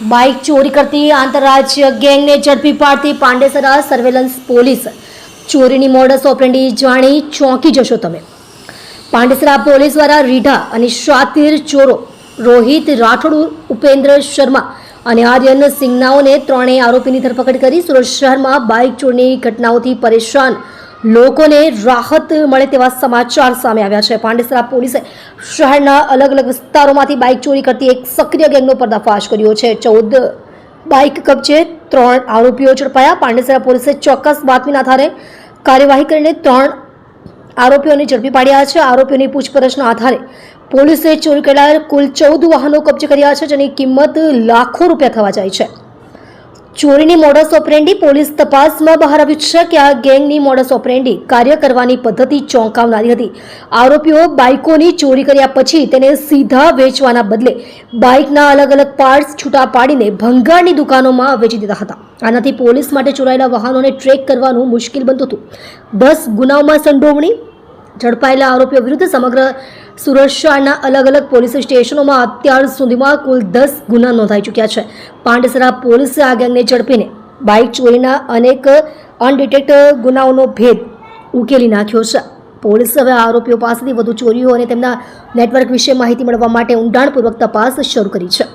Bike ચોરી કરતી આંતરરાજ્ય ગેંગને ઝડપી પાડતી પાંડેસરા સર્વેલન્સ પોલીસ. ચોરીની મોડસ ઓપરેન્ડી જાણી ચોંકી જશો તમે. પાંડેસરા પોલીસ દ્વારા રીઢા અને શાતિર ચોરો રોહિત રાઠોડ, ઉપેન્દ્ર શર્મા અને આર્યન સિંઘનાઓને ત્રણેય આરોપીની ધરપકડ કરી. સુરત શહેરમાં બાઇક ચોરીની ઘટનાઓથી પરેશાન લોકોને રાહત મળે તેવા સમાચાર સામે આવ્યા છે. પાંડેસરા પોલીસે શહેરના અલગ અલગ વિસ્તારોમાંથી બાઇક ચોરી કરતી એક સક્રિય ગેંગનો પર્દાફાશ કર્યો છે. 14 બાઇક કબજે, 3 આરોપીઓ ઝડપાયા. પાંડેસરા પોલીસે ચોક્કસ બાતમીના આધારે કાર્યવાહી કરીને 3 આરોપીઓને ઝડપી પાડ્યા છે. આરોપીઓની પૂછપરછના આધારે પોલીસે ચોરી કરેલા કુલ 14 વાહનો કબજે કર્યા છે, જેની કિંમત લાખો રૂપિયા થવા જાય છે. ચોરીની મોડસ ઓપરેન્ડી પોલીસ તપાસમાં બહાર આવ્યું છે કે આ ગેંગની મોડસ ઓપરેન્ડી કાર્ય કરવાની પદ્ધતિ ચોંકાવનારી હતી. આરોપીઓ બાઇકોની ચોરી કર્યા પછી તેને સીધા વેચવાના બદલે બાઇકના અલગ અલગ પાર્ટ્સ છૂટા પાડીને ભંગારની દુકાનોમાં વેચી દીધા હતા. આનાથી પોલીસ માટે ચોરાયેલા વાહનોને ટ્રેક કરવાનું મુશ્કેલ બનતું હતું. 10 ગુનાઓમાં સંડોવણી. ઝડપાયેલા આરોપીઓ વિરુદ્ધ સમગ્ર સુરત શહેરના અલગ અલગ પોલીસ સ્ટેશનોમાં અત્યાર સુધીમાં કુલ 10 ગુના નોંધાઈ ચૂક્યા છે. પાંડેસરા પોલીસે આ ગેંગને ઝડપીને બાઇક ચોરીના અનેક અનડિટેક્ટ ગુનાઓનો ભેદ ઉકેલી નાખ્યો છે. પોલીસે હવે આરોપીઓ પાસેથી વધુ ચોરીઓ અને તેમના નેટવર્ક વિશે માહિતી મેળવવા માટે ઊંડાણપૂર્વક તપાસ શરૂ કરી છે.